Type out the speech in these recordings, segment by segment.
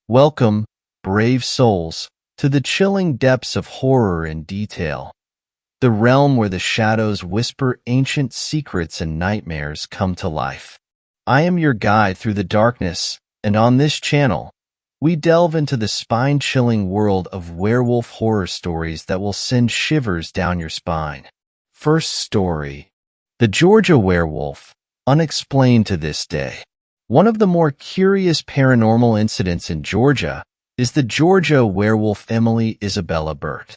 Welcome, brave souls, to the chilling depths of horror and detail, the realm where the shadows whisper ancient secrets and nightmares come to life. I am your guide through the darkness, and on this channel, we delve into the spine-chilling world of werewolf horror stories that will send shivers down your spine. First story. The Georgia Werewolf, unexplained to this day. One of the more curious paranormal incidents in Georgia is the Georgia werewolf Emily Isabella Burt.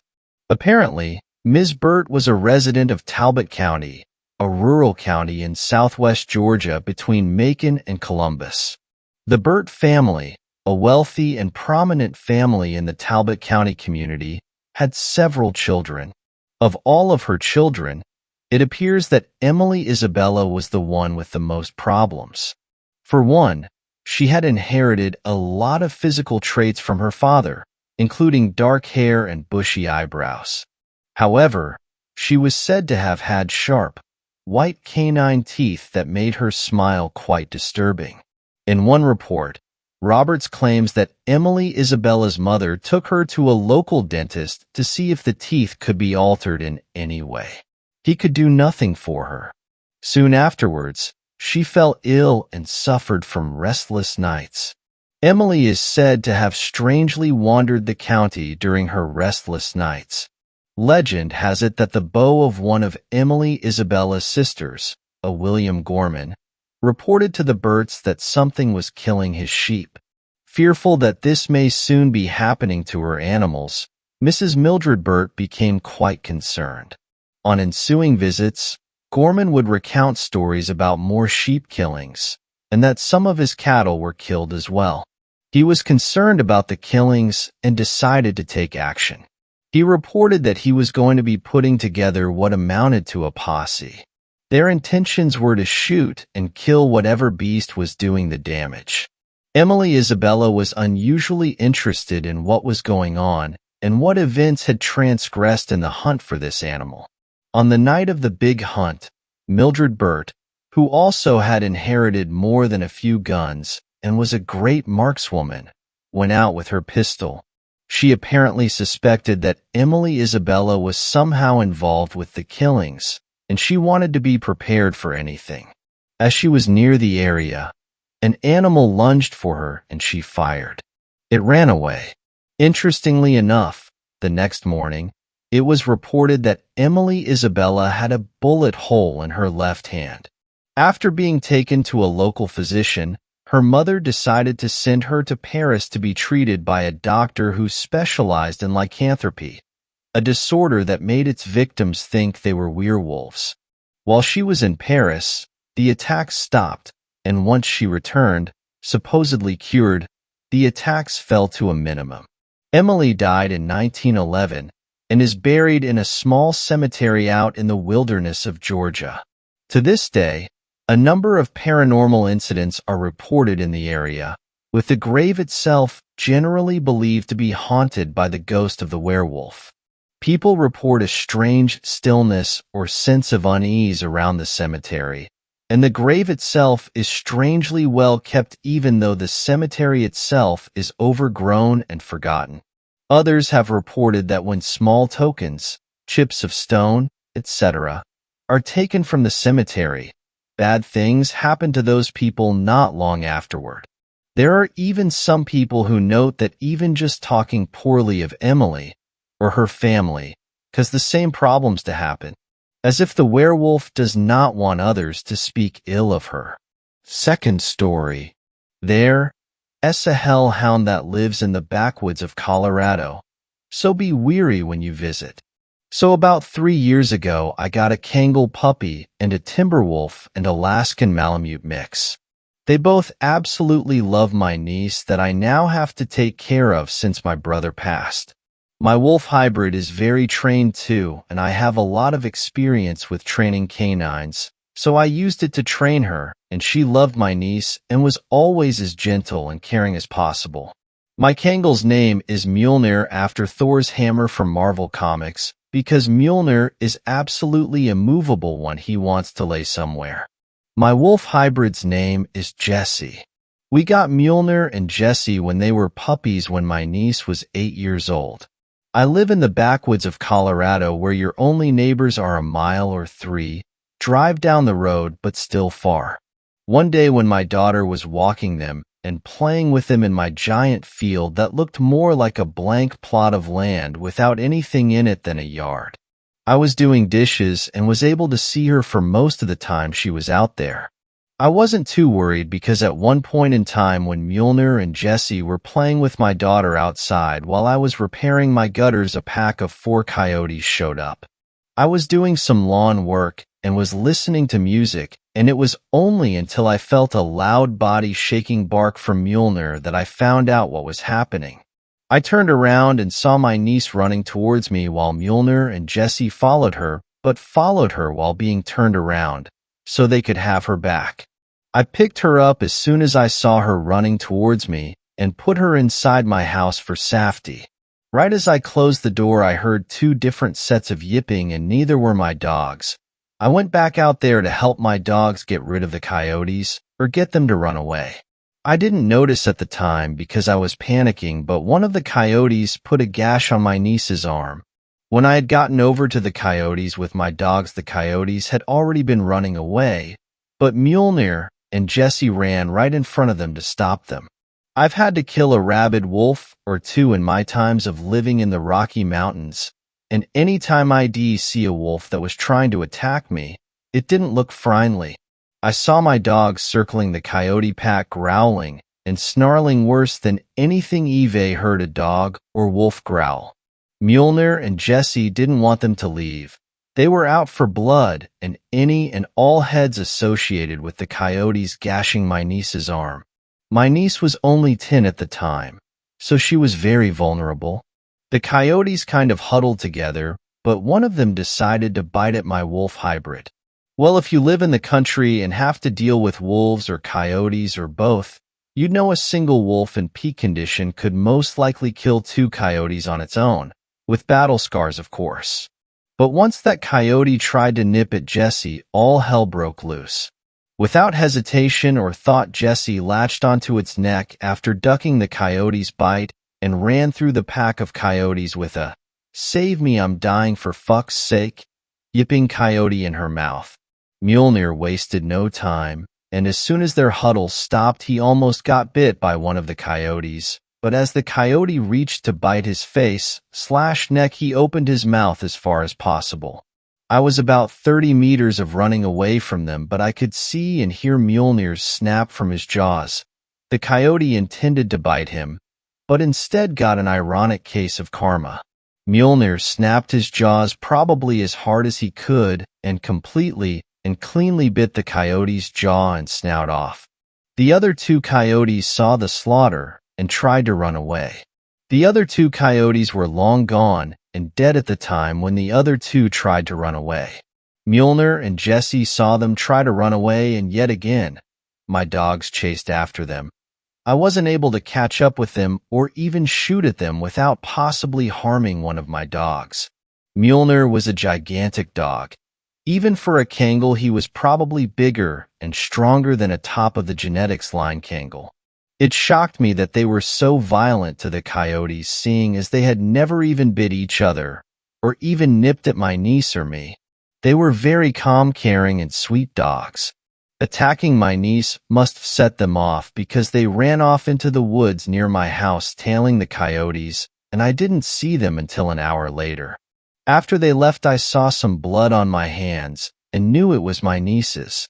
Apparently, Ms. Burt was a resident of Talbot County, a rural county in southwest Georgia between Macon and Columbus. The Burt family, a wealthy and prominent family in the Talbot County community, had several children. Of all of her children, it appears that Emily Isabella was the one with the most problems. For one, she had inherited a lot of physical traits from her father, including dark hair and bushy eyebrows. However, she was said to have had sharp, white canine teeth that made her smile quite disturbing. In one report, Roberts claims that Emily Isabella's mother took her to a local dentist to see if the teeth could be altered in any way. He could do nothing for her. Soon afterwards, she fell ill and suffered from restless nights. Emily is said to have strangely wandered the county during her restless nights. Legend has it that the beau of one of Emily Isabella's sisters, a William Gorman, reported to the Burts that something was killing his sheep. Fearful that this may soon be happening to her animals, Mrs. Mildred Burt became quite concerned. On ensuing visits, Gorman would recount stories about more sheep killings, and that some of his cattle were killed as well. He was concerned about the killings and decided to take action. He reported that he was going to be putting together what amounted to a posse. Their intentions were to shoot and kill whatever beast was doing the damage. Emily Isabella was unusually interested in what was going on and what events had transgressed in the hunt for this animal. On the night of the big hunt, Mildred Burt, who also had inherited more than a few guns and was a great markswoman, went out with her pistol. She apparently suspected that Emily Isabella was somehow involved with the killings, and she wanted to be prepared for anything. As she was near the area, an animal lunged for her and she fired. It ran away. Interestingly enough, the next morning, it was reported that Emily Isabella had a bullet hole in her left hand. After being taken to a local physician, her mother decided to send her to Paris to be treated by a doctor who specialized in lycanthropy, a disorder that made its victims think they were werewolves. While she was in Paris, the attacks stopped, and once she returned, supposedly cured, the attacks fell to a minimum. Emily died in 1911, and is buried in a small cemetery out in the wilderness of Georgia. To this day, a number of paranormal incidents are reported in the area, with the grave itself generally believed to be haunted by the ghost of the werewolf. People report a strange stillness or sense of unease around the cemetery, and the grave itself is strangely well kept even though the cemetery itself is overgrown and forgotten. Others have reported that when small tokens, chips of stone, etc., are taken from the cemetery, bad things happen to those people not long afterward. There are even some people who note that even just talking poorly of Emily or her family cause the same problems to happen, as if the werewolf does not want others to speak ill of her. Second story. There's a hellhound that lives in the backwoods of Colorado, so be wary when you visit. So about 3 years ago, I got a Kangal puppy and a Timberwolf and Alaskan Malamute mix. They both absolutely love my niece that I now have to take care of since my brother passed. My wolf hybrid is very trained too, and I have a lot of experience with training canines, so I used it to train her, and she loved my niece and was always as gentle and caring as possible. My Kangal's name is Mjolnir after Thor's hammer from Marvel Comics, because Mjolnir is absolutely immovable when he wants to lay somewhere. My wolf hybrid's name is Jessie. We got Mjolnir and Jesse when they were puppies when my niece was 8 years old. I live in the backwoods of Colorado where your only neighbors are a mile or 3, drive down the road but still far. One day when my daughter was walking them and playing with them in my giant field that looked more like a blank plot of land without anything in it than a yard. I was doing dishes and was able to see her for most of the time she was out there. I wasn't too worried because at one point in time when Mjolnir and Jesse were playing with my daughter outside while I was repairing my gutters, a pack of 4 coyotes showed up. I was doing some lawn work and was listening to music, and it was only until I felt a loud body-shaking bark from Mjolnir that I found out what was happening. I turned around and saw my niece running towards me while Mjolnir and Jesse followed her, but followed her while being turned around, so they could have her back. I picked her up as soon as I saw her running towards me and put her inside my house for safety. Right as I closed the door, I heard 2 different sets of yipping and neither were my dogs. I went back out there to help my dogs get rid of the coyotes or get them to run away. I didn't notice at the time because I was panicking, but one of the coyotes put a gash on my niece's arm. When I had gotten over to the coyotes with my dogs, the coyotes had already been running away, but Mjolnir and Jesse ran right in front of them to stop them. I've had to kill a rabid wolf or 2 in my times of living in the Rocky Mountains, and any time I see a wolf that was trying to attack me, it didn't look friendly. I saw my dogs circling the coyote pack, growling and snarling worse than anything Eve heard a dog or wolf growl. Mjolnir and Jesse didn't want them to leave. They were out for blood and any and all heads associated with the coyotes gashing my niece's arm. My niece was only 10 at the time, so she was very vulnerable. The coyotes kind of huddled together, but one of them decided to bite at my wolf hybrid. Well, if you live in the country and have to deal with wolves or coyotes or both, you'd know a single wolf in peak condition could most likely kill 2 coyotes on its own, with battle scars of course. But once that coyote tried to nip at Jesse, all hell broke loose. Without hesitation or thought, Jesse latched onto its neck after ducking the coyote's bite and ran through the pack of coyotes with a "Save me, I'm dying for fuck's sake" yipping coyote in her mouth. Mjolnir wasted no time, and as soon as their huddle stopped, he almost got bit by one of the coyotes. But as the coyote reached to bite his face/neck, he opened his mouth as far as possible. I was about 30 meters of running away from them, but I could see and hear Mjolnir's snap from his jaws. The coyote intended to bite him, but instead got an ironic case of karma. Mjolnir snapped his jaws probably as hard as he could and completely and cleanly bit the coyote's jaw and snout off. The other 2 coyotes saw the slaughter and tried to run away. The other 2 coyotes were long gone and dead at the time when the other 2 tried to run away. Mjolnir and Jesse saw them try to run away, and yet again, my dogs chased after them. I wasn't able to catch up with them or even shoot at them without possibly harming one of my dogs. Mjolnir was a gigantic dog. Even for a Kangol, he was probably bigger and stronger than a top-of-the-genetics line Kangol. It shocked me that they were so violent to the coyotes, seeing as they had never even bit each other or even nipped at my niece or me. They were very calm, caring, and sweet dogs. Attacking my niece must have set them off because they ran off into the woods near my house tailing the coyotes, and I didn't see them until an hour later. After they left, I saw some blood on my hands and knew it was my niece's.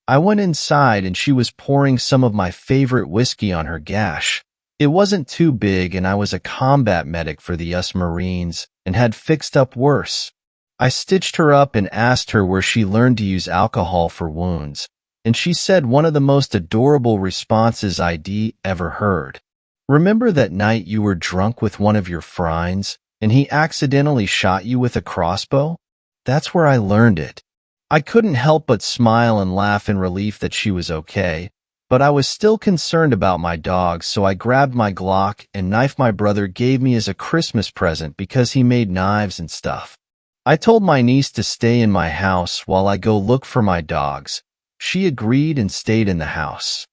I went inside and she was pouring some of my favorite whiskey on her gash. It wasn't too big, and I was a combat medic for the US Marines and had fixed up worse. I stitched her up and asked her where she learned to use alcohol for wounds, and she said one of the most adorable responses I'd ever heard. "Remember that night you were drunk with one of your friends and he accidentally shot you with a crossbow? That's where I learned it." I couldn't help but smile and laugh in relief that she was okay, but I was still concerned about my dogs, so I grabbed my Glock and knife my brother gave me as a Christmas present because he made knives and stuff. I told my niece to stay in my house while I go look for my dogs. She agreed and stayed in the house.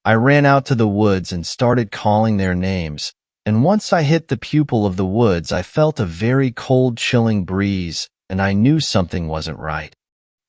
I ran out to the woods and started calling their names, and once I hit the pupil of the woods, I felt a very cold, chilling breeze, and I knew something wasn't right.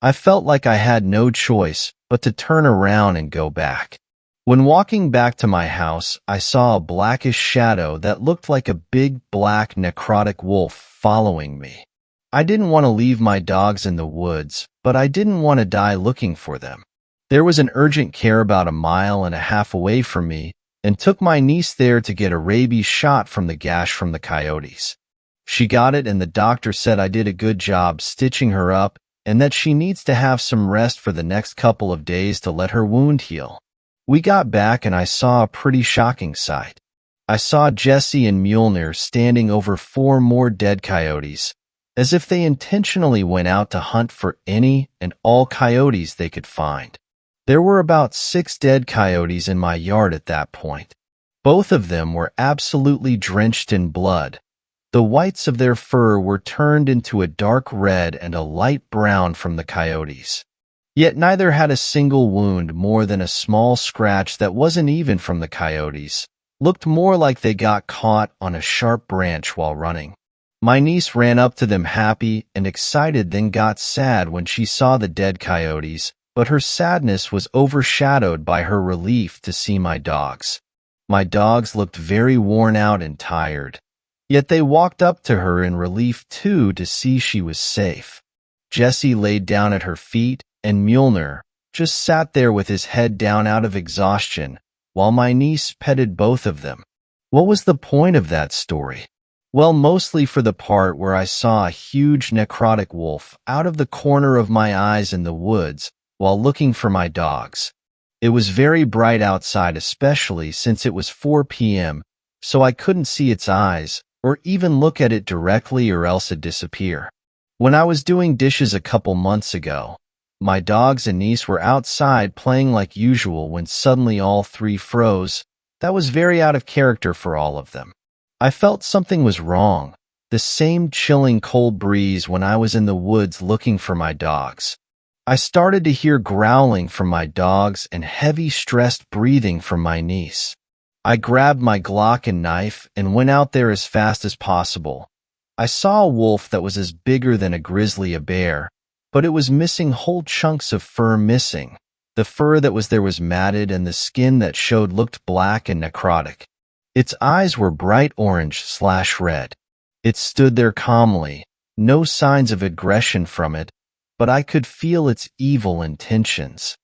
I felt like I had no choice but to turn around and go back. When walking back to my house, I saw a blackish shadow that looked like a big black necrotic wolf following me. I didn't want to leave my dogs in the woods, but I didn't want to die looking for them. There was an urgent care about 1.5 miles away from me, and took my niece there to get a rabies shot from the gash from the coyotes. She got it, and the doctor said I did a good job stitching her up and that she needs to have some rest for the next couple of days to let her wound heal. We got back and I saw a pretty shocking sight. I saw Jesse and Mjolnir standing over 4 more dead coyotes, as if they intentionally went out to hunt for any and all coyotes they could find. There were about 6 dead coyotes in my yard at that point. Both of them were absolutely drenched in blood. The whites of their fur were turned into a dark red and a light brown from the coyotes. Yet neither had a single wound more than a small scratch that wasn't even from the coyotes. Looked more like they got caught on a sharp branch while running. My niece ran up to them happy and excited, then got sad when she saw the dead coyotes, but her sadness was overshadowed by her relief to see my dogs. My dogs looked very worn out and tired. Yet they walked up to her in relief too to see she was safe. Jesse laid down at her feet, and Mjolnir just sat there with his head down out of exhaustion, while my niece petted both of them. What was the point of that story? Well, mostly for the part where I saw a huge necrotic wolf out of the corner of my eyes in the woods while looking for my dogs. It was very bright outside, especially since it was 4 p.m., so I couldn't see its eyes or even look at it directly, or else it'd disappear. When I was doing dishes a couple months ago, my dogs and niece were outside playing like usual when suddenly all 3 froze. That was very out of character for all of them. I felt something was wrong. The same chilling cold breeze when I was in the woods looking for my dogs. I started to hear growling from my dogs and heavy stressed breathing from my niece. I grabbed my Glock and knife and went out there as fast as possible. I saw a wolf that was as bigger than a grizzly bear, but it was missing whole chunks of fur missing. The fur that was there was matted, and the skin that showed looked black and necrotic. Its eyes were bright orange/red. It stood there calmly, no signs of aggression from it, but I could feel its evil intentions.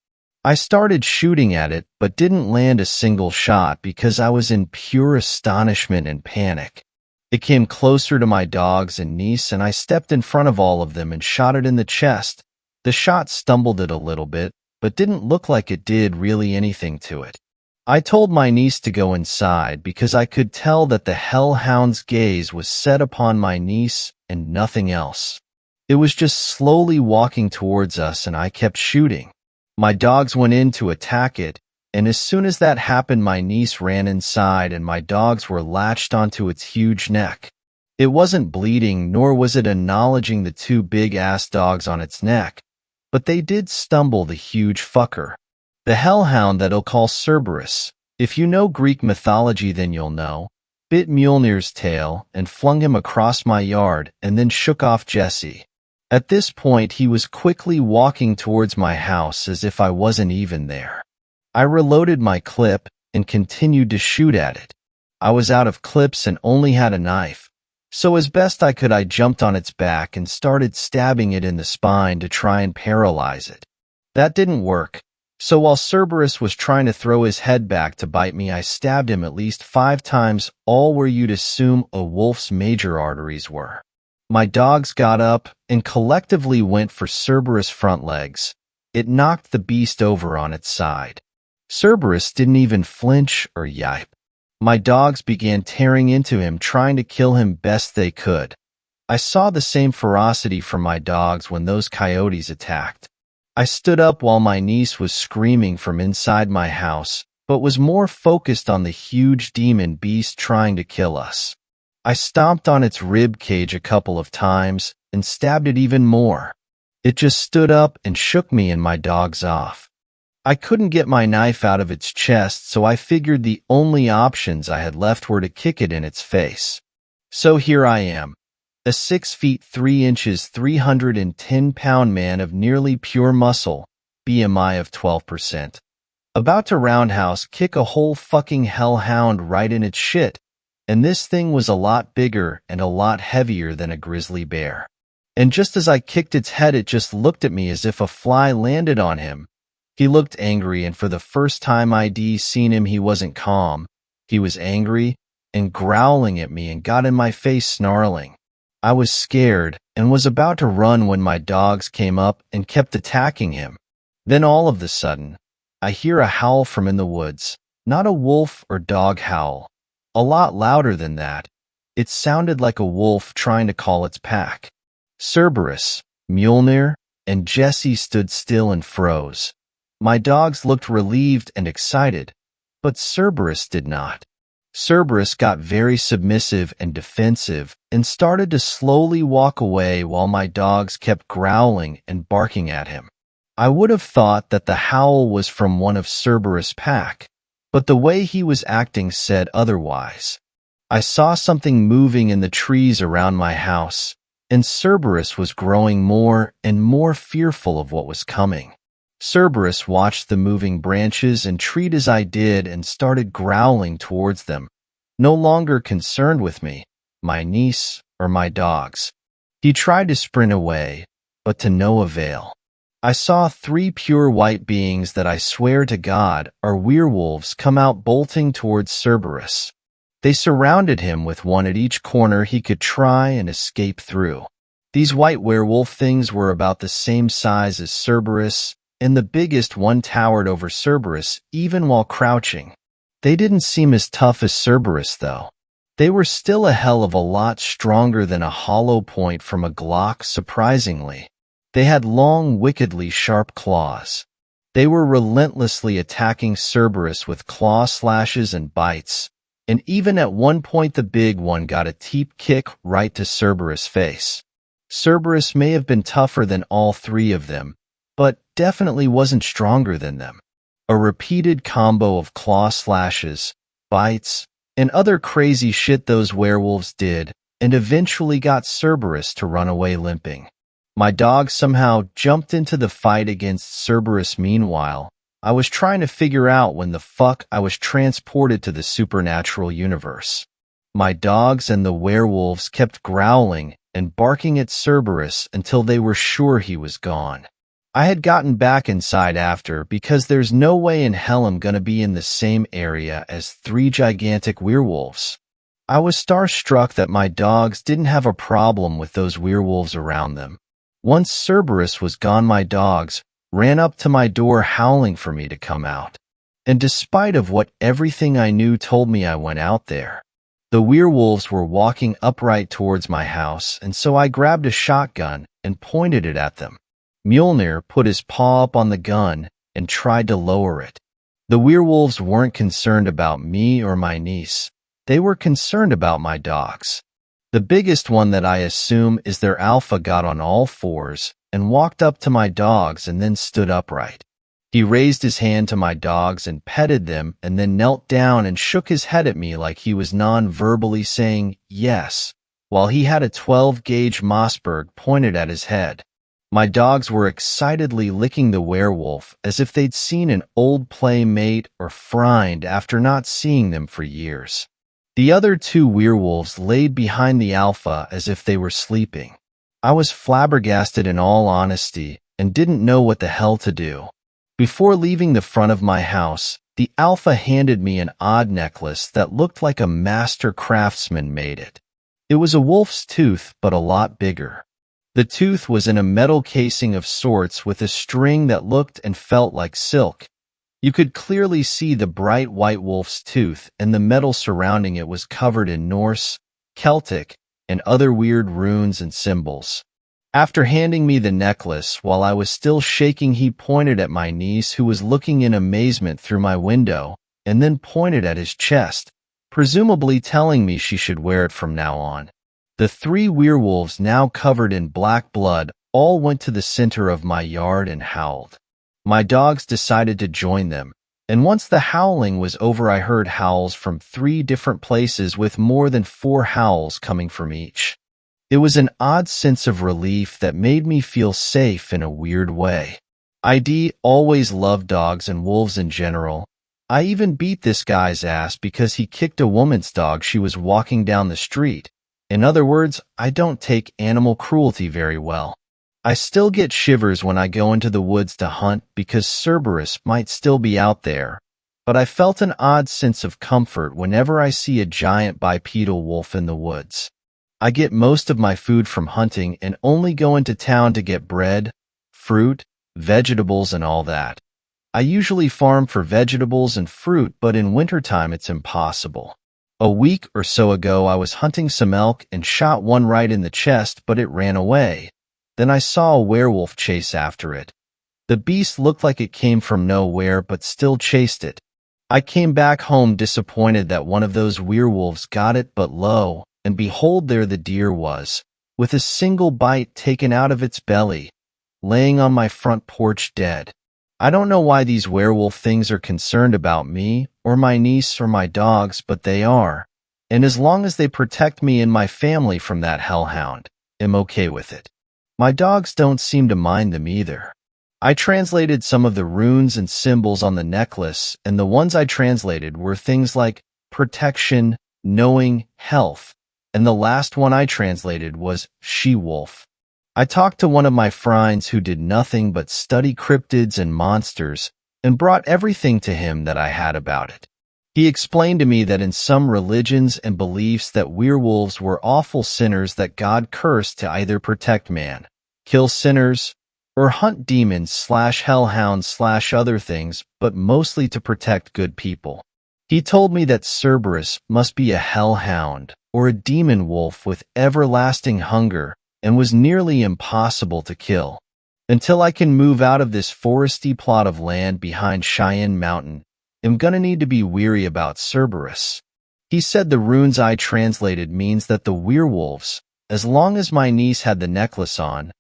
I started shooting at it, but didn't land a single shot because I was in pure astonishment and panic. It came closer to my dogs and niece, and I stepped in front of all of them and shot it in the chest. The shot stumbled it a little bit, but didn't look like it did really anything to it. I told my niece to go inside because I could tell that the hellhound's gaze was set upon my niece and nothing else. It was just slowly walking towards us, and I kept shooting. My dogs went in to attack it, and as soon as that happened, my niece ran inside and my dogs were latched onto its huge neck. It wasn't bleeding, nor was it acknowledging the 2 big-ass dogs on its neck, but they did stumble the huge fucker. The hellhound that I'll call Cerberus, if you know Greek mythology then you'll know, bit Mjolnir's tail and flung him across my yard and then shook off Jesse. At this point, he was quickly walking towards my house as if I wasn't even there. I reloaded my clip and continued to shoot at it. I was out of clips and only had a knife, so as best I could I jumped on its back and started stabbing it in the spine to try and paralyze it. That didn't work, so while Cerberus was trying to throw his head back to bite me, I stabbed him at least 5 times, all where you'd assume a wolf's major arteries were. My dogs got up and collectively went for Cerberus' front legs. It knocked the beast over on its side. Cerberus didn't even flinch or yipe. My dogs began tearing into him, trying to kill him best they could. I saw the same ferocity from my dogs when those coyotes attacked. I stood up while my niece was screaming from inside my house, but was more focused on the huge demon beast trying to kill us. I stomped on its rib cage a couple of times and stabbed it even more. It just stood up and shook me and my dogs off. I couldn't get my knife out of its chest, so I figured the only options I had left were to kick it in its face. So here I am, a 6 feet 3 inches, 310-pound man of nearly pure muscle, BMI of 12%. About to roundhouse kick a whole fucking hellhound right in its shit, and this thing was a lot bigger and a lot heavier than a grizzly bear. And just as I kicked its head, it just looked at me as if a fly landed on him. He looked angry, and for the first time I'd seen him, he wasn't calm. He was angry and growling at me and got in my face snarling. I was scared and was about to run when my dogs came up and kept attacking him. Then all of a sudden, I hear a howl from in the woods, not a wolf or dog howl. A lot louder than that. It sounded like a wolf trying to call its pack. Cerberus, Mjolnir, and Jesse stood still and froze. My dogs looked relieved and excited, but Cerberus did not. Cerberus got very submissive and defensive and started to slowly walk away while my dogs kept growling and barking at him. I would have thought that the howl was from one of Cerberus' pack, but the way he was acting said otherwise. I saw something moving in the trees around my house, and Cerberus was growing more and more fearful of what was coming. Cerberus watched the moving branches and treed as I did and started growling towards them, no longer concerned with me, my niece, or my dogs. He tried to sprint away, but to no avail. I saw 3 pure white beings that I swear to God are werewolves come out bolting towards Cerberus. They surrounded him with one at each corner he could try and escape through. These white werewolf things were about the same size as Cerberus, and the biggest one towered over Cerberus even while crouching. They didn't seem as tough as Cerberus, though. They were still a hell of a lot stronger than a hollow point from a Glock, surprisingly. They had long, wickedly sharp claws. They were relentlessly attacking Cerberus with claw slashes and bites, and even at one point the big one got a teep kick right to Cerberus' face. Cerberus may have been tougher than all 3 of them, but definitely wasn't stronger than them. A repeated combo of claw slashes, bites, and other crazy shit those werewolves did, and eventually got Cerberus to run away limping. My dog somehow jumped into the fight against Cerberus. Meanwhile, I was trying to figure out when the fuck I was transported to the supernatural universe. My dogs and the werewolves kept growling and barking at Cerberus until they were sure he was gone. I had gotten back inside after, because there's no way in hell I'm gonna be in the same area as 3 gigantic werewolves. I was starstruck that my dogs didn't have a problem with those werewolves around them. Once Cerberus was gone, my dogs ran up to my door howling for me to come out. And despite of what everything I knew told me, I went out there. The werewolves were walking upright towards my house, and so I grabbed a shotgun and pointed it at them. Mjolnir put his paw up on the gun and tried to lower it. The werewolves weren't concerned about me or my niece. They were concerned about my dogs. The biggest one, that I assume is their alpha, got on all 4s and walked up to my dogs and then stood upright. He raised his hand to my dogs and petted them, and then knelt down and shook his head at me like he was non-verbally saying yes, while he had a 12-gauge Mossberg pointed at his head. My dogs were excitedly licking the werewolf as if they'd seen an old playmate or friend after not seeing them for years. The other 2 werewolves laid behind the alpha as if they were sleeping. I was flabbergasted, in all honesty, and didn't know what the hell to do. Before leaving the front of my house, the alpha handed me an odd necklace that looked like a master craftsman made it. It was a wolf's tooth, but a lot bigger. The tooth was in a metal casing of sorts with a string that looked and felt like silk. You could clearly see the bright white wolf's tooth, and the metal surrounding it was covered in Norse, Celtic, and other weird runes and symbols. After handing me the necklace, while I was still shaking, he pointed at my niece, who was looking in amazement through my window, and then pointed at his chest, presumably telling me she should wear it from now on. The 3 werewolves, now covered in black blood, all went to the center of my yard and howled. My dogs decided to join them, and once the howling was over, I heard howls from 3 different places with more than 4 howls coming from each. It was an odd sense of relief that made me feel safe in a weird way. ID always loved dogs and wolves in general. I even beat this guy's ass because he kicked a woman's dog she was walking down the street. In other words, I don't take animal cruelty very well. I still get shivers when I go into the woods to hunt because Cerberus might still be out there, but I felt an odd sense of comfort whenever I see a giant bipedal wolf in the woods. I get most of my food from hunting and only go into town to get bread, fruit, vegetables, and all that. I usually farm for vegetables and fruit, but in wintertime it's impossible. A week or so ago, I was hunting some elk and shot one right in the chest, but it ran away. Then I saw a werewolf chase after it. The beast looked like it came from nowhere, but still chased it. I came back home disappointed that one of those werewolves got it, but lo, and behold, there the deer was, with a single bite taken out of its belly, laying on my front porch dead. I don't know why these werewolf things are concerned about me, or my niece, or my dogs, but they are. And as long as they protect me and my family from that hellhound, I'm okay with it. My dogs don't seem to mind them either. I translated some of the runes and symbols on the necklace, and the ones I translated were things like protection, knowing, health, and the last one I translated was she-wolf. I talked to one of my friends who did nothing but study cryptids and monsters and brought everything to him that I had about it. He explained to me that in some religions and beliefs that werewolves were awful sinners that God cursed to either protect man, kill sinners, or hunt demons/hellhounds/other things, but mostly to protect good people. He told me that Cerberus must be a hellhound or a demon wolf with everlasting hunger and was nearly impossible to kill. Until I can move out of this foresty plot of land behind Cheyenne Mountain, I'm gonna need to be weary about Cerberus. He said the runes I translated means that the werewolves, as long as my niece had the necklace on,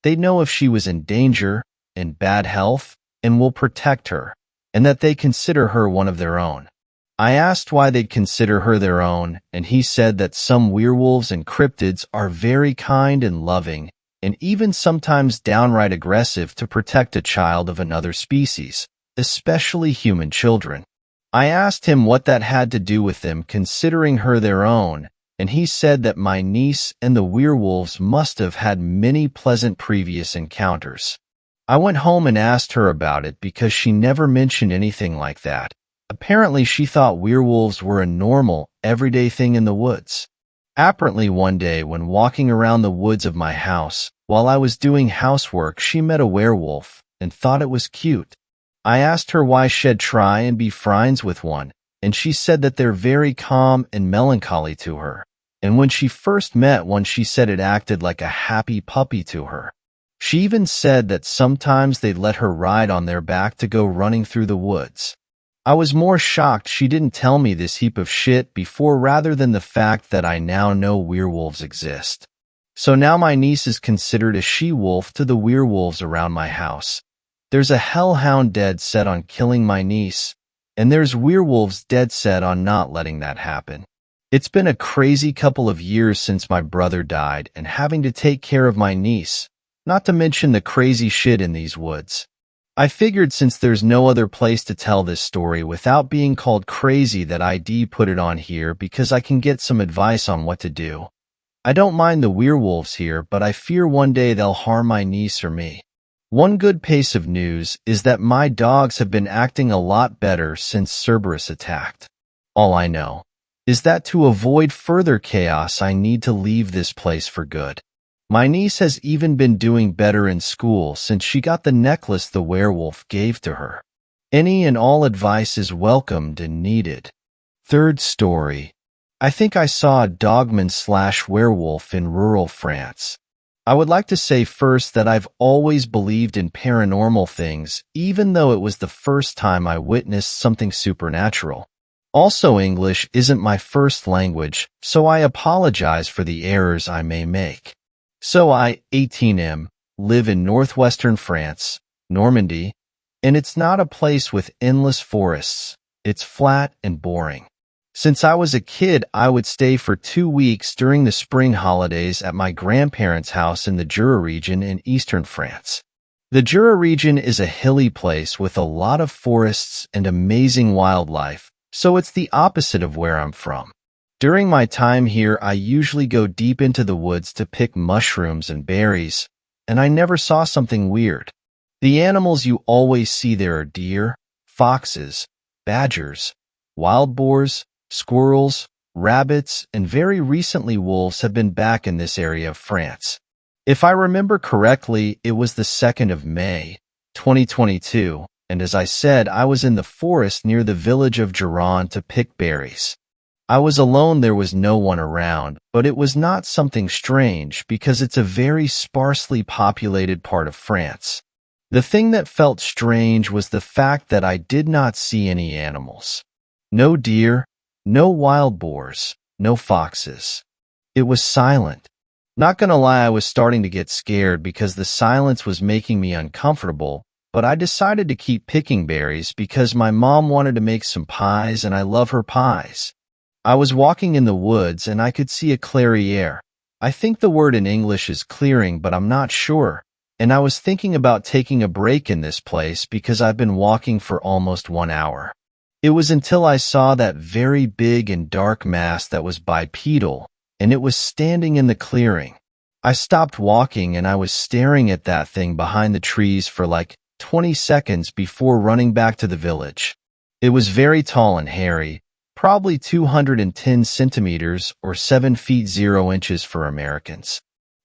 they'd know if she was in danger, in bad health, and will protect her, and that they consider her one of their own. I asked why they'd consider her their own, and he said that some werewolves and cryptids are very kind and loving, and even sometimes downright aggressive to protect a child of another species, especially human children. I asked him what that had to do with them considering her their own, and he said that my niece and the werewolves must have had many pleasant previous encounters. I went home and asked her about it because she never mentioned anything like that. Apparently, she thought werewolves were a normal, everyday thing in the woods. Apparently, one day when walking around the woods of my house, while I was doing housework, she met a werewolf and thought it was cute. I asked her why she'd try and be friends with one, and she said that they're very calm and melancholy to her. And when she first met one, she said it acted like a happy puppy to her. She even said that sometimes they'd let her ride on their back to go running through the woods. I was more shocked she didn't tell me this heap of shit before rather than the fact that I now know werewolves exist. So now my niece is considered a she-wolf to the werewolves around my house. There's a hellhound dead set on killing my niece, and there's werewolves dead set on not letting that happen. It's been a crazy couple of years since my brother died and having to take care of my niece, not to mention the crazy shit in these woods. I figured since there's no other place to tell this story without being called crazy that I'd put it on here because I can get some advice on what to do. I don't mind the werewolves here, but I fear one day they'll harm my niece or me. One good piece of news is that my dogs have been acting a lot better since Cerberus attacked. All I know is that to avoid further chaos, I need to leave this place for good. My niece has even been doing better in school since she got the necklace the werewolf gave to her. Any and all advice is welcomed and needed. Third story. I think I saw a dogman/werewolf in rural France. I would like to say first that I've always believed in paranormal things, even though it was the first time I witnessed something supernatural. Also, English isn't my first language, so I apologize for the errors I may make. So I, 18M, live in northwestern France, Normandy, And it's not a place with endless forests. It's flat and boring. Since I was a kid, I would stay for 2 weeks during the spring holidays at my grandparents' house in the Jura region in eastern France. The Jura region is a hilly place with a lot of forests and amazing wildlife, so it's the opposite of where I'm from. During my time here, I usually go deep into the woods to pick mushrooms and berries, and I never saw something weird. The animals you always see there are deer, foxes, badgers, wild boars, squirrels, rabbits, and very recently wolves have been back in this area of France. If I remember correctly, it was the 2nd of May, 2022, and as I said, I was in the forest near the village of Giron to pick berries. I was alone, there was no one around, but it was not something strange because it's a very sparsely populated part of France. The thing that felt strange was the fact that I did not see any animals. No deer, no wild boars, no foxes. It was silent. Not gonna lie, I was starting to get scared because the silence was making me uncomfortable, but I decided to keep picking berries because my mom wanted to make some pies and I love her pies. I was walking in the woods and I could see a clairiere. I think the word in English is clearing, but I'm not sure. And I was thinking about taking a break in this place because I've been walking for almost 1 hour. It was until I saw that very big and dark mass that was bipedal, and it was standing in the clearing. I stopped walking and I was staring at that thing behind the trees for like 20 seconds before running back to the village. It was very tall and hairy, probably 210 centimeters or 7 feet 0 inches for Americans.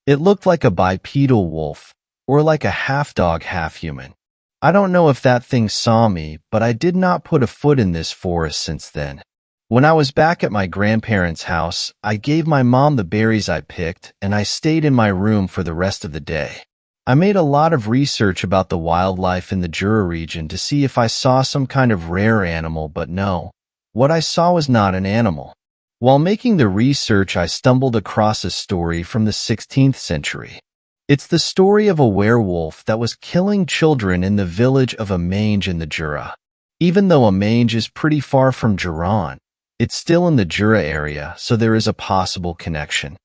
It looked like a bipedal wolf, or like a half-dog, half-human. I don't know if that thing saw me, but I did not put a foot in this forest since then. When I was back at my grandparents' house, I gave my mom the berries I picked, and I stayed in my room for the rest of the day. I made a lot of research about the wildlife in the Jura region to see if I saw some kind of rare animal, but no. What I saw was not an animal. While making the research, I stumbled across a story from the 16th century. It's the story of a werewolf that was killing children in the village of Amange in the Jura. Even though Amange is pretty far from Giron, it's still in the Jura area, so there is a possible connection.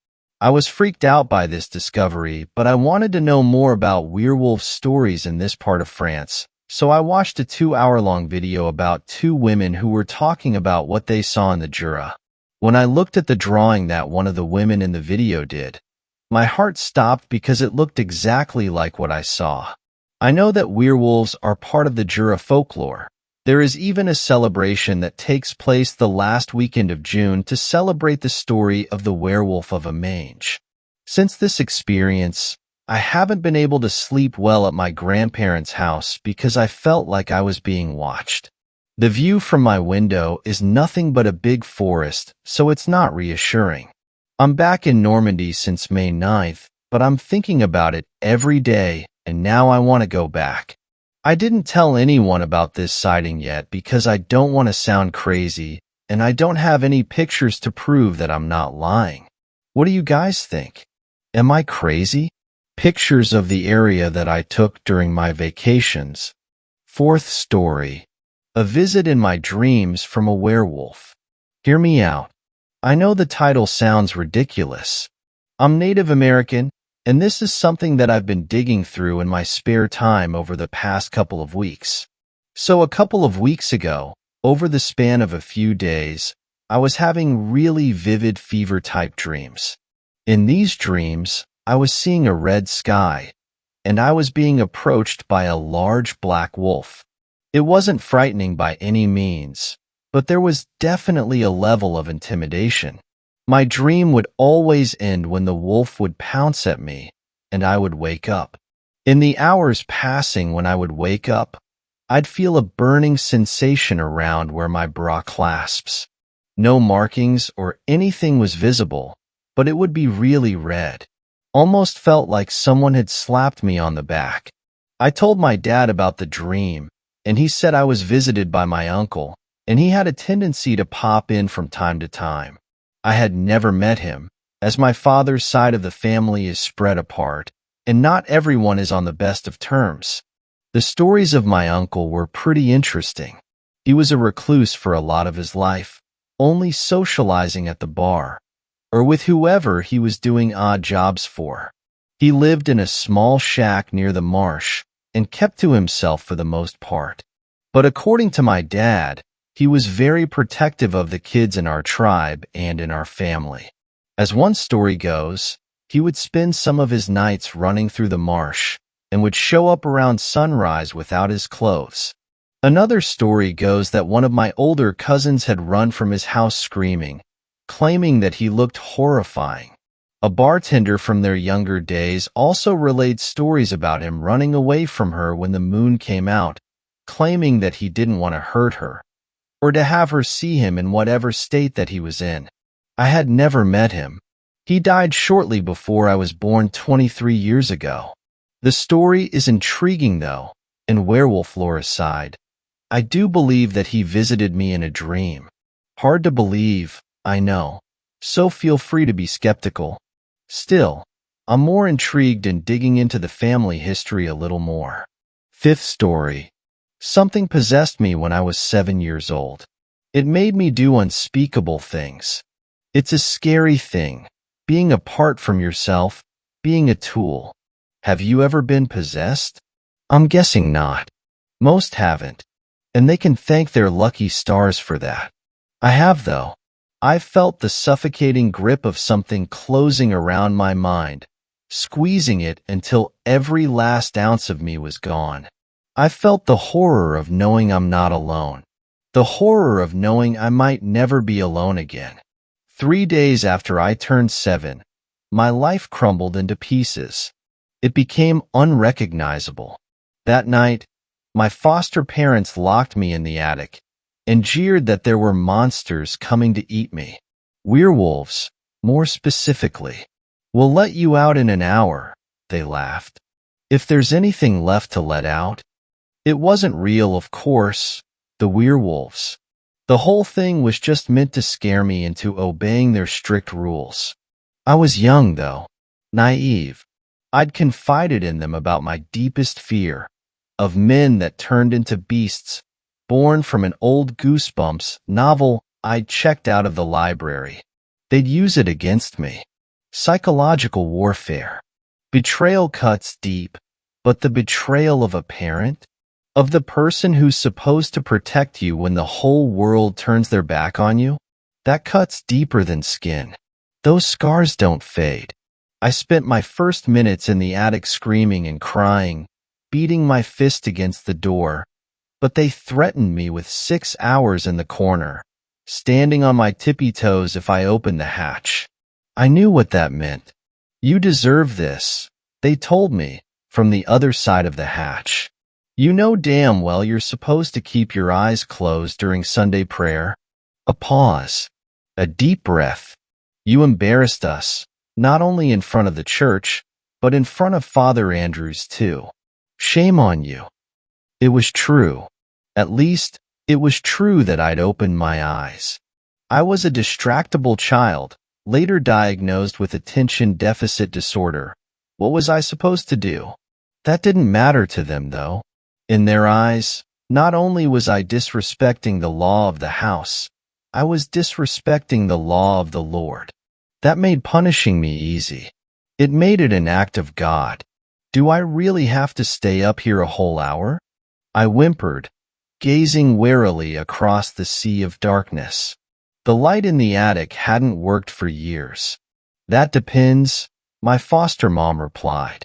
I was freaked out by this discovery, but I wanted to know more about werewolf stories in this part of France, so I watched a 2-hour-long video about 2 women who were talking about what they saw in the Jura. When I looked at the drawing that one of the women in the video did, my heart stopped because it looked exactly like what I saw. I know that werewolves are part of the Jura folklore. There is even a celebration that takes place the last weekend of June to celebrate the story of the werewolf of Amange. Since this experience, I haven't been able to sleep well at my grandparents' house because I felt like I was being watched. The view from my window is nothing but a big forest, so it's not reassuring. I'm back in Normandy since May 9th, but I'm thinking about it every day, and now I want to go back. I didn't tell anyone about this sighting yet because I don't want to sound crazy, and I don't have any pictures to prove that I'm not lying. What do you guys think? Am I crazy? Pictures of the area that I took during my vacations. 4th story. A visit in my dreams from a werewolf. Hear me out. I know the title sounds ridiculous. I'm Native American, and this is something that I've been digging through in my spare time over the past couple of weeks. So a couple of weeks ago, over the span of a few days, I was having really vivid fever-type dreams. In these dreams, I was seeing a red sky, and I was being approached by a large black wolf. It wasn't frightening by any means, but there was definitely a level of intimidation. My dream would always end when the wolf would pounce at me, and I would wake up. In the hours passing when I would wake up, I'd feel a burning sensation around where my bra clasps. No markings or anything was visible, but it would be really red. Almost felt like someone had slapped me on the back. I told my dad about the dream, and he said I was visited by my uncle, and he had a tendency to pop in from time to time. I had never met him, as my father's side of the family is spread apart, and not everyone is on the best of terms. The stories of my uncle were pretty interesting. He was a recluse for a lot of his life, only socializing at the bar, or with whoever he was doing odd jobs for. He lived in a small shack near the marsh and kept to himself for the most part. But according to my dad, he was very protective of the kids in our tribe and in our family. As one story goes, he would spend some of his nights running through the marsh and would show up around sunrise without his clothes. Another story goes that one of my older cousins had run from his house screaming, claiming that he looked horrifying. A bartender from their younger days also relayed stories about him running away from her when the moon came out, claiming that he didn't want to hurt her, or to have her see him in whatever state that he was in. I had never met him. He died shortly before I was born 23 years ago. The story is intriguing though, and werewolf lore aside, I do believe that he visited me in a dream. Hard to believe, I know, so feel free to be skeptical. Still, I'm more intrigued in digging into the family history a little more. Fifth story. Something possessed me when I was 7 years old. It made me do unspeakable things. It's a scary thing, being apart from yourself, being a tool. Have you ever been possessed? I'm guessing not. Most haven't, and they can thank their lucky stars for that. I have, though. I felt the suffocating grip of something closing around my mind, squeezing it until every last ounce of me was gone. I felt the horror of knowing I'm not alone, the horror of knowing I might never be alone again. 3 days after I turned 7, my life crumbled into pieces. It became unrecognizable. That night, my foster parents locked me in the attic and jeered that there were monsters coming to eat me. Werewolves, more specifically. We'll let you out in an hour, they laughed. If there's anything left to let out. It wasn't real, of course, the werewolves. The whole thing was just meant to scare me into obeying their strict rules. I was young, though, naive. I'd confided in them about my deepest fear, of men that turned into beasts, born from an old Goosebumps novel I'd checked out of the library. They'd use it against me. Psychological warfare. Betrayal cuts deep, but the betrayal of a parent? Of the person who's supposed to protect you when the whole world turns their back on you? That cuts deeper than skin. Those scars don't fade. I spent my first minutes in the attic screaming and crying, beating my fist against the door, but they threatened me with 6 hours in the corner, standing on my tippy toes if I opened the hatch. I knew what that meant. You deserve this, they told me, from the other side of the hatch. You know damn well you're supposed to keep your eyes closed during Sunday prayer. A pause. A deep breath. You embarrassed us, not only in front of the church, but in front of Father Andrews too. Shame on you. It was true. At least, it was true that I'd opened my eyes. I was a distractible child, later diagnosed with attention deficit disorder. What was I supposed to do? That didn't matter to them, though. In their eyes, not only was I disrespecting the law of the house, I was disrespecting the law of the Lord. That made punishing me easy. It made it an act of God. Do I really have to stay up here a whole hour? I whimpered, gazing warily across the sea of darkness. The light in the attic hadn't worked for years. That depends, my foster mom replied.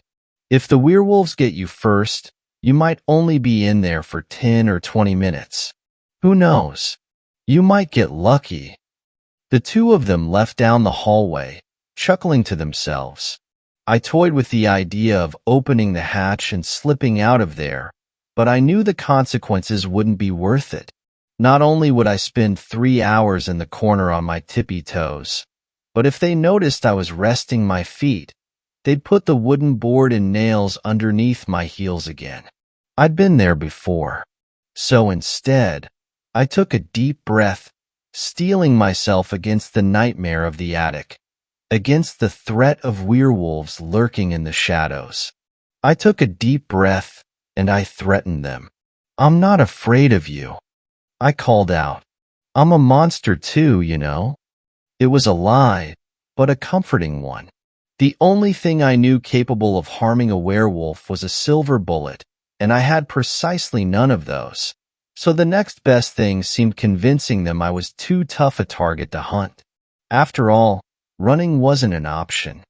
If the werewolves get you first, you might only be in there for 10 or 20 minutes. Who knows? You might get lucky. The two of them left down the hallway, chuckling to themselves. I toyed with the idea of opening the hatch and slipping out of there, but I knew the consequences wouldn't be worth it. Not only would I spend 3 hours in the corner on my tippy toes, but if they noticed I was resting my feet, they'd put the wooden board and nails underneath my heels again. I'd been there before. So instead, I took a deep breath, steeling myself against the nightmare of the attic, against the threat of werewolves lurking in the shadows. I took a deep breath, and I threatened them. "I'm not afraid of you," I called out. "I'm a monster too, you know." It was a lie, but a comforting one. The only thing I knew capable of harming a werewolf was a silver bullet, and I had precisely none of those. So the next best thing seemed convincing them I was too tough a target to hunt. After all, running wasn't an option.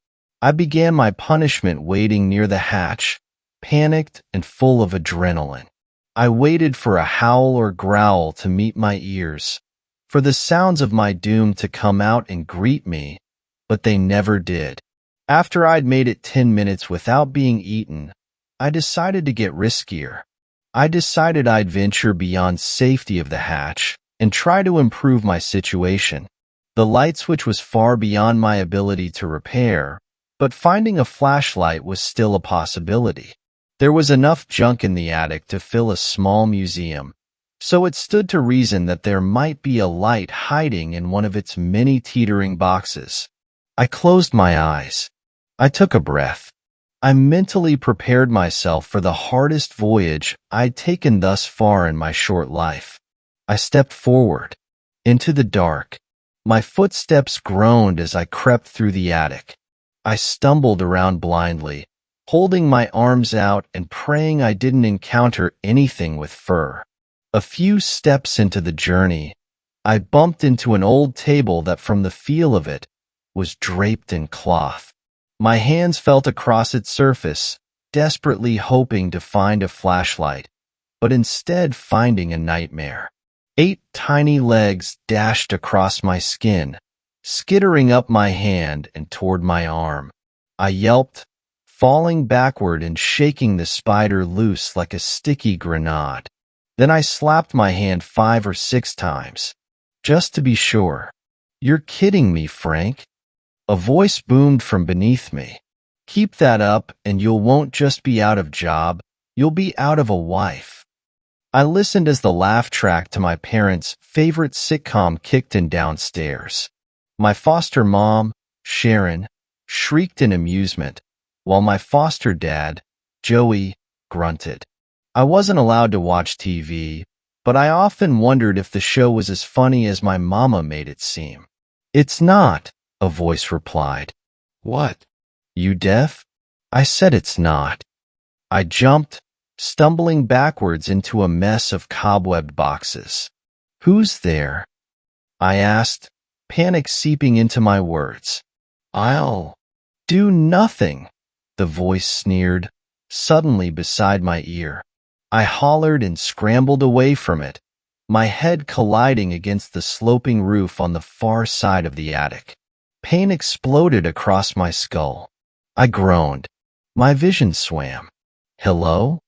I began my punishment waiting near the hatch, panicked and full of adrenaline. I waited for a howl or growl to meet my ears, for the sounds of my doom to come out and greet me, but they never did. After I'd made it 10 minutes without being eaten, I decided to get riskier. I decided I'd venture beyond safety of the hatch and try to improve my situation. The light switch was far beyond my ability to repair, but finding a flashlight was still a possibility. There was enough junk in the attic to fill a small museum, so it stood to reason that there might be a light hiding in one of its many teetering boxes. I closed my eyes. I took a breath. I mentally prepared myself for the hardest voyage I'd taken thus far in my short life. I stepped forward, into the dark. My footsteps groaned as I crept through the attic. I stumbled around blindly, holding my arms out and praying I didn't encounter anything with fur. A few steps into the journey, I bumped into an old table that, from the feel of it, was draped in cloth. My hands felt across its surface, desperately hoping to find a flashlight, but instead finding a nightmare. 8 tiny legs dashed across my skin, skittering up my hand and toward my arm. I yelped, falling backward and shaking the spider loose like a sticky grenade. Then I slapped my hand 5 or 6 times, just to be sure. "You're kidding me, Frank." A voice boomed from beneath me. "Keep that up and you won't just be out of job, you'll be out of a wife." I listened as the laugh track to my parents' favorite sitcom kicked in downstairs. My foster mom, Sharon, shrieked in amusement, while my foster dad, Joey, grunted. I wasn't allowed to watch TV, but I often wondered if the show was as funny as my mama made it seem. "It's not," a voice replied. "What? You deaf?" I said it's not. I jumped, stumbling backwards into a mess of cobwebbed boxes. "Who's there?" I asked, panic seeping into my words. "I'll do nothing," the voice sneered, suddenly beside my ear. I hollered and scrambled away from it, my head colliding against the sloping roof on the far side of the attic. Pain exploded across my skull. I groaned. My vision swam. "Hello?"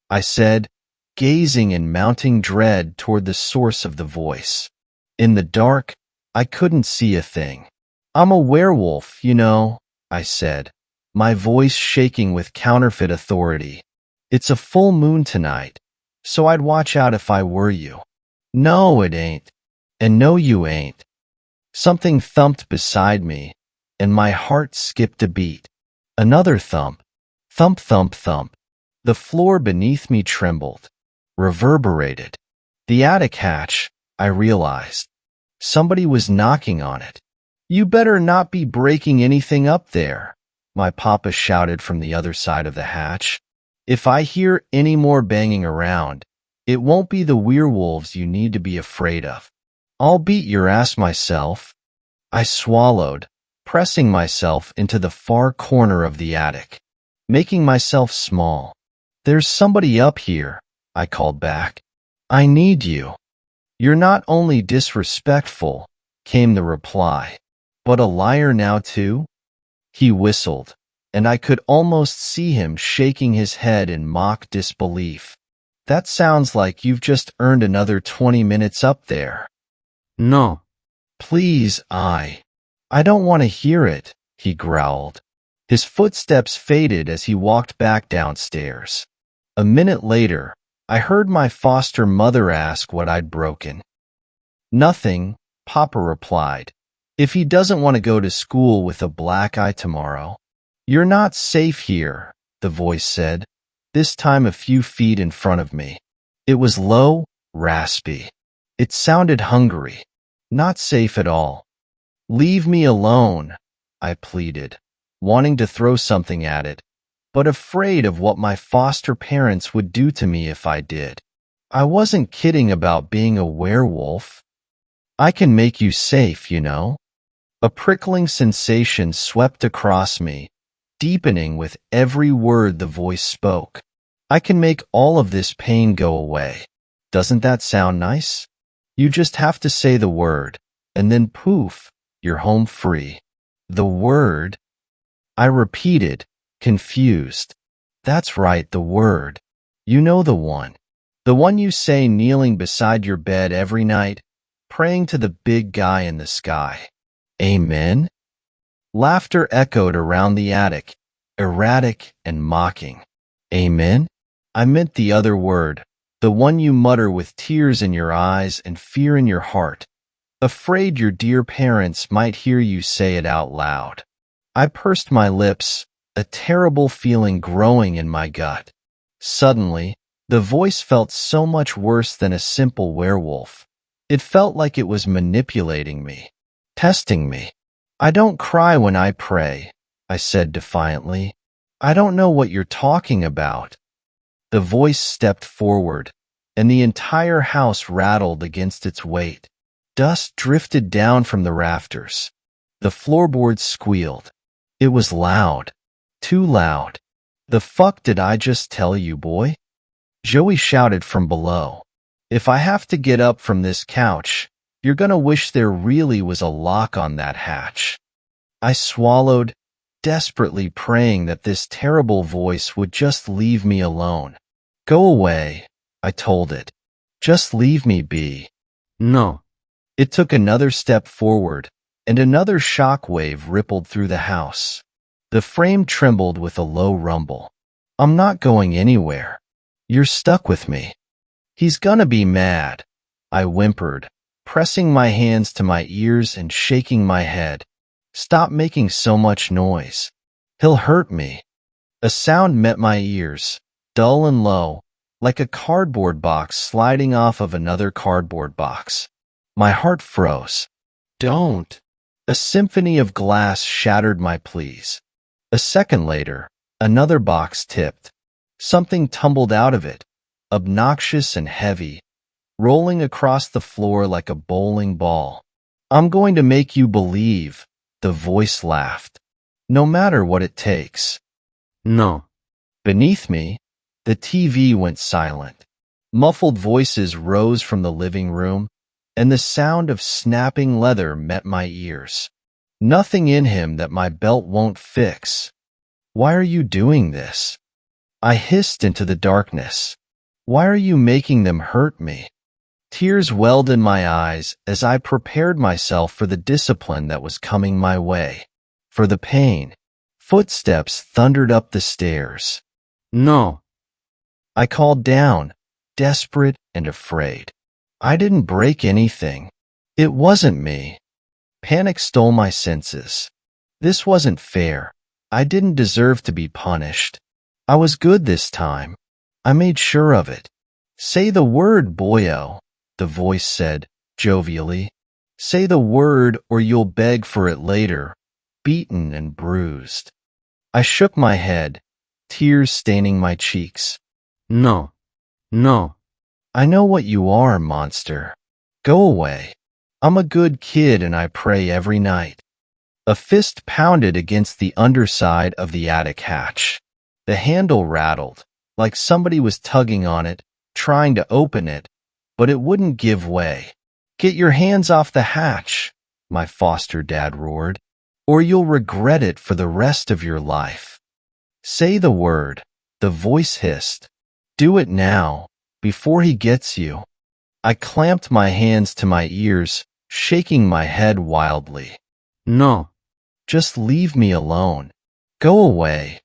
I said, gazing in mounting dread toward the source of the voice. In the dark, I couldn't see a thing. "I'm a werewolf, you know," I said, my voice shaking with counterfeit authority. "It's a full moon tonight, so I'd watch out if I were you." "No, it ain't. And no, you ain't." Something thumped beside me, and my heart skipped a beat. Another thump. Thump, thump, thump. The floor beneath me trembled, reverberated. The attic hatch, I realized. Somebody was knocking on it. "You better not be breaking anything up there," my papa shouted from the other side of the hatch. "If I hear any more banging around, it won't be the werewolves you need to be afraid of. I'll beat your ass myself." I swallowed, pressing myself into the far corner of the attic, making myself small. "There's somebody up here," I called back. "I need you." "You're not only disrespectful," came the reply, "but a liar now too?" He whistled, and I could almost see him shaking his head in mock disbelief. "That sounds like you've just earned another 20 minutes up there." No. "Please, I don't want to hear it," he growled. His footsteps faded as he walked back downstairs. A minute later, I heard my foster mother ask what I'd broken. "Nothing," Papa replied. "If he doesn't want to go to school with a black eye tomorrow." "You're not safe here," the voice said. this time a few feet in front of me. It was low, raspy. It sounded hungry, not safe at all. "Leave me alone," I pleaded, wanting to throw something at it, but afraid of what my foster parents would do to me if I did. I wasn't kidding about being a werewolf. "I can make you safe, you know." A prickling sensation swept across me, deepening with every word the voice spoke. "I can make all of this pain go away. Doesn't that sound nice? You just have to say the word, and then poof, you're home free." "The word?" I repeated, confused. "That's right, the word. You know the one. The one you say kneeling beside your bed every night, praying to the big guy in the sky." "Amen?" Laughter echoed around the attic, erratic and mocking. "Amen? I meant the other word, the one you mutter with tears in your eyes and fear in your heart, afraid your dear parents might hear you say it out loud." I pursed my lips, a terrible feeling growing in my gut. Suddenly, the voice felt so much worse than a simple werewolf. It felt like it was manipulating me, testing me. "I don't cry when I pray," I said defiantly. "I don't know what you're talking about." The voice stepped forward, and the entire house rattled against its weight. Dust drifted down from the rafters. The floorboards squealed. It was loud. Too loud. "The fuck did I just tell you, boy?" Joey shouted from below. "If I have to get up from this couch, you're gonna wish there really was a lock on that hatch." I swallowed, desperately praying that this terrible voice would just leave me alone. "Go away," I told it. "Just leave me be." No. It took another step forward, and another shock wave rippled through the house. The frame trembled with a low rumble. "I'm not going anywhere. You're stuck with me." "He's gonna be mad," I whimpered, pressing my hands to my ears and shaking my head. "Stop making so much noise. He'll hurt me." A sound met my ears, dull and low, like a cardboard box sliding off of another cardboard box. My heart froze. "Don't." A symphony of glass shattered my pleas. A second later, another box tipped. Something tumbled out of it, obnoxious and heavy, rolling across the floor like a bowling ball. "I'm going to make you believe," the voice laughed. "No matter what it takes." No. Beneath me, the TV went silent. Muffled voices rose from the living room, and the sound of snapping leather met my ears. "Nothing in him that my belt won't fix." "Why are you doing this?" I hissed into the darkness. "Why are you making them hurt me?" Tears welled in my eyes as I prepared myself for the discipline that was coming my way, for the pain. Footsteps thundered up the stairs. No. I called down, desperate and afraid. I didn't break anything. It wasn't me. Panic stole my senses. This wasn't fair. I didn't deserve to be punished. I was good this time. I made sure of it. "Say the word, boyo," the voice said, jovially. "Say the word or you'll beg for it later, beaten and bruised." I shook my head, tears staining my cheeks. No. No. "I know what you are, monster. Go away. I'm a good kid and I pray every night." A fist pounded against the underside of the attic hatch. The handle rattled, like somebody was tugging on it, trying to open it, but it wouldn't give way. "Get your hands off the hatch," my foster dad roared, "or you'll regret it for the rest of your life." "Say the word," the voice hissed. "Do it now, before he gets you." I clamped my hands to my ears, shaking my head wildly. No. "Just leave me alone. Go away."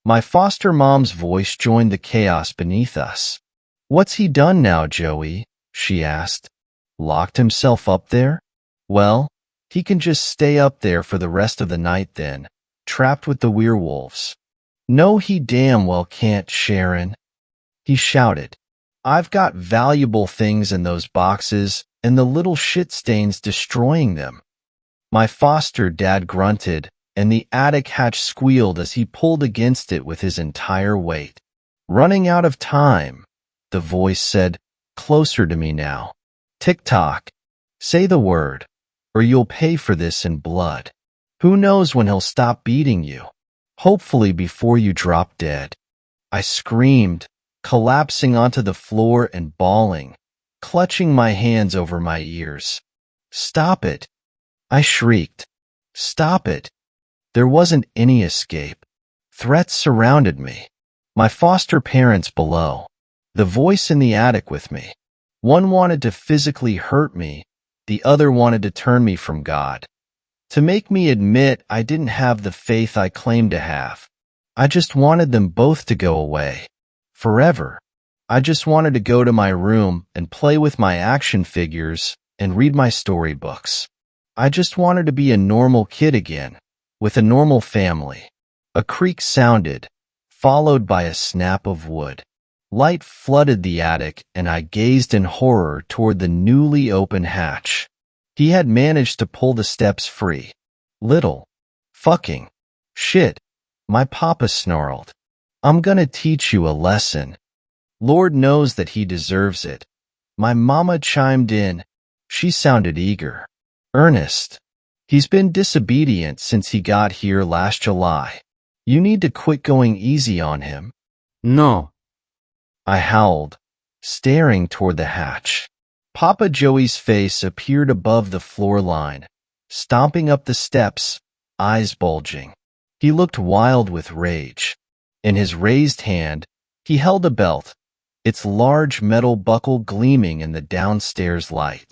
My foster mom's voice joined the chaos beneath us. "What's he done now, Joey?" she asked. "Locked himself up there? Well, he can just stay up there for the rest of the night then, trapped with the werewolves." No, he damn well can't, Sharon, he shouted. I've got valuable things in those boxes, and the little shit stain's destroying them. My foster dad grunted, and the attic hatch squealed as he pulled against it with his entire weight. Running out of time, the voice said, closer to me now. Tick-tock. Say the word, or you'll pay for this in blood. Who knows when he'll stop beating you? Hopefully before you drop dead. I screamed, collapsing onto the floor and bawling, clutching my hands over my ears. Stop it, I shrieked. Stop it. There wasn't any escape. Threats surrounded me. My foster parents below. The voice in the attic with me. One wanted to physically hurt me. The other wanted to turn me from God. To make me admit I didn't have the faith I claimed to have. I just wanted them both to go away. Forever. I just wanted to go to my room and play with my action figures and read my storybooks. I just wanted to be a normal kid again, with a normal family. A creak sounded, followed by a snap of wood. Light flooded the attic, and I gazed in horror toward the newly open hatch. He had managed to pull the steps free. Little fucking shit, my papa snarled. I'm gonna teach you a lesson. Lord knows that he deserves it. My mama chimed in. She sounded eager. Ernest. He's been disobedient since he got here last July. You need to quit going easy on him. No. I howled, staring toward the hatch. Papa Joey's face appeared above the floor line, stomping up the steps, eyes bulging. He looked wild with rage. In his raised hand, he held a belt, its large metal buckle gleaming in the downstairs light.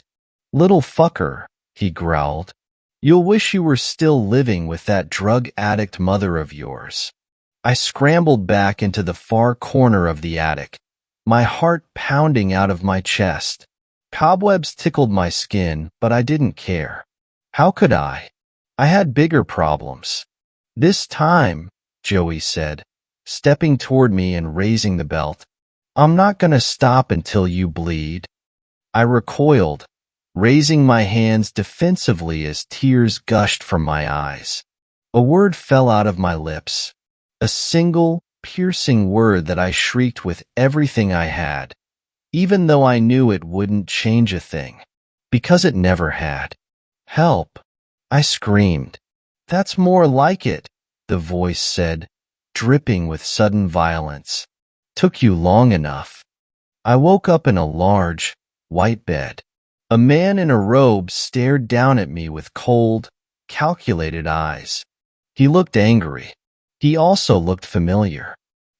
Little fucker, he growled. You'll wish you were still living with that drug addict mother of yours. I scrambled back into the far corner of the attic, my heart pounding out of my chest. Cobwebs tickled my skin, but I didn't care. How could I? I had bigger problems. This time, Joey said, stepping toward me and raising the belt. I'm not gonna stop until you bleed. I recoiled, raising my hands defensively as tears gushed from my eyes. A word fell out of my lips, a single, piercing word that I shrieked with everything I had, even though I knew it wouldn't change a thing, because it never had. Help! I screamed. That's more like it, the voice said, dripping with sudden violence. Took you long enough. I woke up in a large, white bed. A man in a robe stared down at me with cold, calculated eyes. He looked angry. He also looked familiar.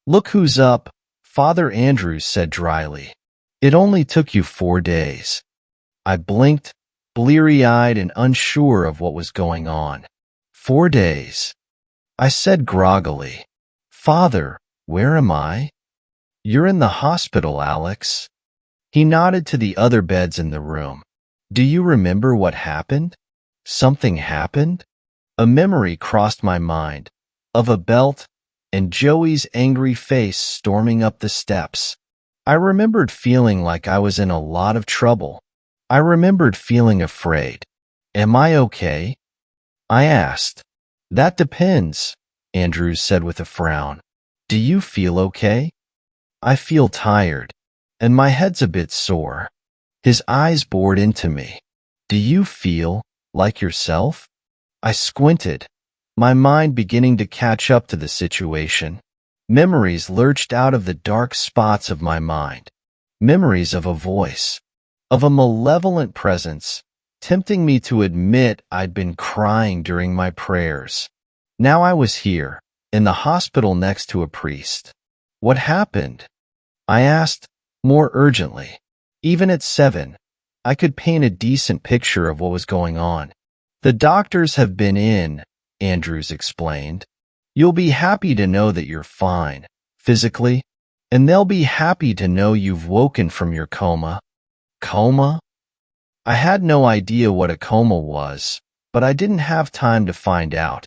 Look who's up, Father Andrews said dryly. It only took you 4 days. I blinked, bleary-eyed and unsure of what was going on. 4 days. I said groggily, Father, where am I? You're in the hospital, Alex. He nodded to the other beds in the room. Do you remember what happened? Something happened? A memory crossed my mind, of a belt and Joey's angry face storming up the steps. I remembered feeling like I was in a lot of trouble. I remembered feeling afraid. Am I okay? I asked. That depends, Andrews said with a frown. Do you feel okay? I feel tired, and my head's a bit sore. His eyes bored into me. Do you feel like yourself? I squinted, my mind beginning to catch up to the situation. Memories lurched out of the dark spots of my mind. Memories of a voice, of a malevolent presence, tempting me to admit I'd been crying during my prayers. Now I was here, in the hospital next to a priest. What happened? I asked, more urgently. Even at 7, I could paint a decent picture of what was going on. The doctors have been in, Andrews explained. You'll be happy to know that you're fine, physically, and they'll be happy to know you've woken from your coma. Coma? I had no idea what a coma was, but I didn't have time to find out.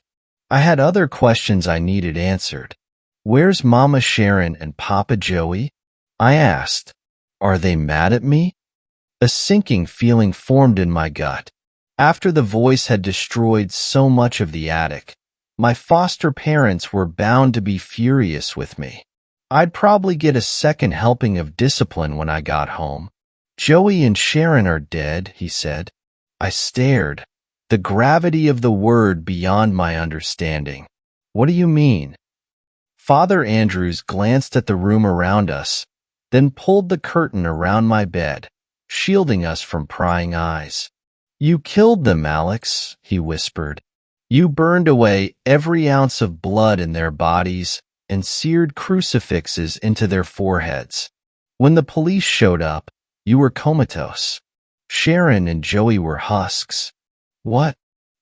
I had other questions I needed answered. Where's Mama Sharon and Papa Joey? I asked. Are they mad at me? A sinking feeling formed in my gut. After the voice had destroyed so much of the attic, my foster parents were bound to be furious with me. I'd probably get a second helping of discipline when I got home. Joey and Sharon are dead, he said. I stared, the gravity of the word beyond my understanding. What do you mean? Father Andrews glanced at the room around us, then pulled the curtain around my bed, shielding us from prying eyes. You killed them, Alex, he whispered. You burned away every ounce of blood in their bodies and seared crucifixes into their foreheads. When the police showed up, you were comatose. Sharon and Joey were husks. What?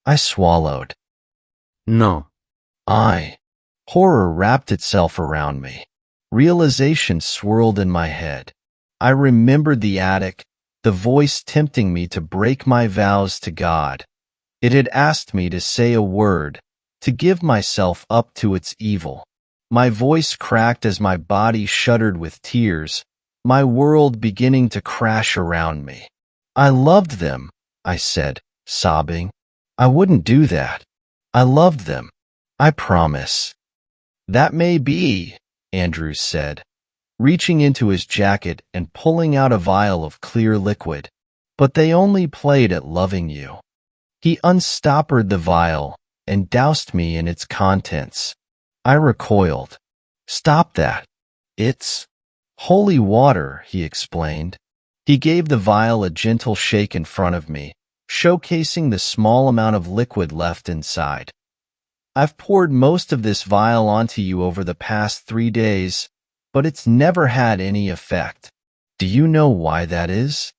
I swallowed. No. Horror wrapped itself around me. Realization swirled in my head. I remembered the attic, the voice tempting me to break my vows to God. It had asked me to say a word, to give myself up to its evil. My voice cracked as my body shuddered with tears, my world beginning to crash around me. I loved them, I said, sobbing. I wouldn't do that. I loved them. I promise. That may be, Andrews said, reaching into his jacket and pulling out a vial of clear liquid, but they only played at loving you. He unstoppered the vial and doused me in its contents. I recoiled. Stop that. It's holy water, he explained. He gave the vial a gentle shake in front of me, showcasing the small amount of liquid left inside. I've poured most of this vial onto you over the past 3 days, but it's never had any effect. Do you know why that is?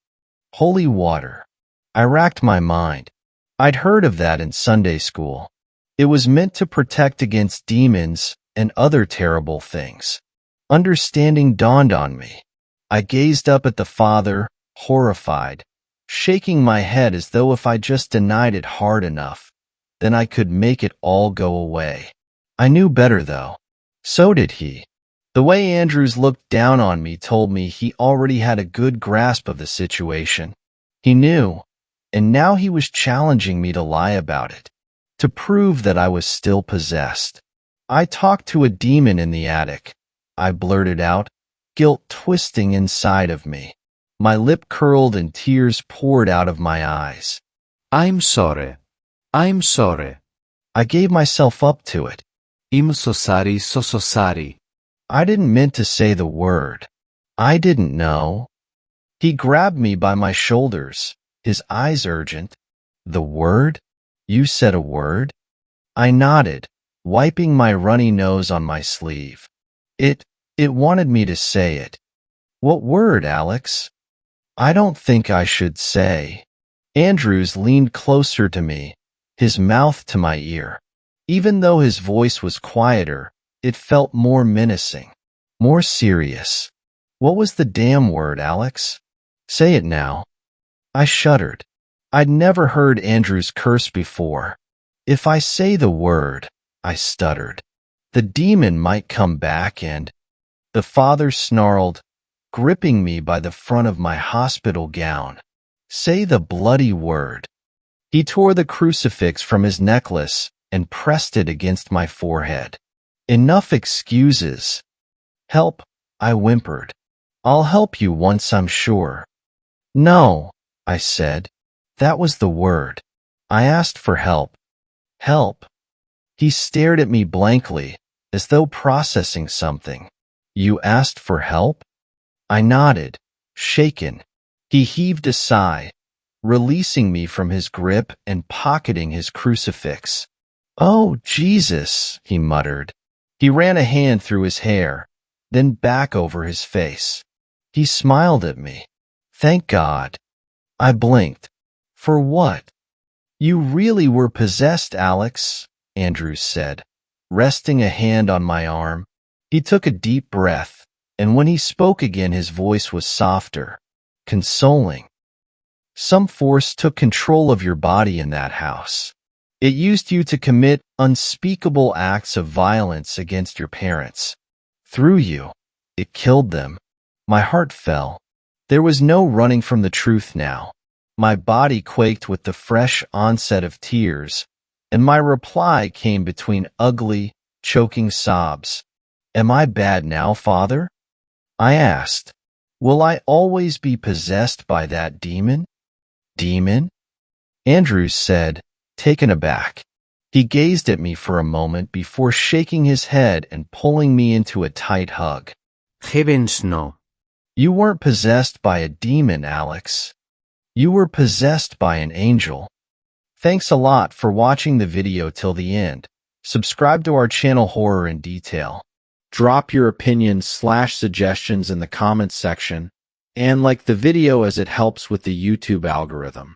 Holy water. I racked my mind. I'd heard of that in Sunday school. It was meant to protect against demons and other terrible things. Understanding dawned on me. I gazed up at the Father, horrified, shaking my head as though if I just denied it hard enough, then I could make it all go away. I knew better, though. So did he. The way Andrews looked down on me told me he already had a good grasp of the situation. He knew, and now he was challenging me to lie about it, to prove that I was still possessed. I talked to a demon in the attic, I blurted out, guilt twisting inside of me. My lip curled and tears poured out of my eyes. I'm sorry. I'm sorry. I gave myself up to it. I'm so sorry. I didn't mean to say the word. I didn't know. He grabbed me by my shoulders, his eyes urgent. The word? You said a word? I nodded, wiping my runny nose on my sleeve. It wanted me to say it. What word, Alex? I don't think I should say. Andrews leaned closer to me, his mouth to my ear. Even though his voice was quieter, it felt more menacing, more serious. What was the damn word, Alex? Say it now. I shuddered. I'd never heard Andrews curse before. If I say the word, I stuttered, the demon might come back and... The Father snarled, gripping me by the front of my hospital gown. Say the bloody word. He tore the crucifix from his necklace and pressed it against my forehead. Enough excuses. Help, I whimpered. I'll help you once I'm sure. No, I said. That was the word. I asked for help. Help. He stared at me blankly, as though processing something. You asked for help? I nodded, shaken. He heaved a sigh, releasing me from his grip and pocketing his crucifix. Oh, Jesus, he muttered. He ran a hand through his hair, then back over his face. He smiled at me. Thank God. I blinked. For what? You really were possessed, Alex, Andrews said, resting a hand on my arm. He took a deep breath, and when he spoke again his voice was softer, consoling. Some force took control of your body in that house. It used you to commit unspeakable acts of violence against your parents. Through you, it killed them. My heart fell. There was no running from the truth now. My body quaked with the fresh onset of tears, and my reply came between ugly, choking sobs. Am I bad now, Father? I asked. Will I always be possessed by that demon? Demon? Andrews said, taken aback. He gazed at me for a moment before shaking his head and pulling me into a tight hug. Heavens no. You weren't possessed by a demon, Alex. You were possessed by an angel. Thanks a lot for watching the video till the end. Subscribe to our channel Horror in Detail. Drop your opinions/suggestions in the comments section, and like the video as it helps with the YouTube algorithm.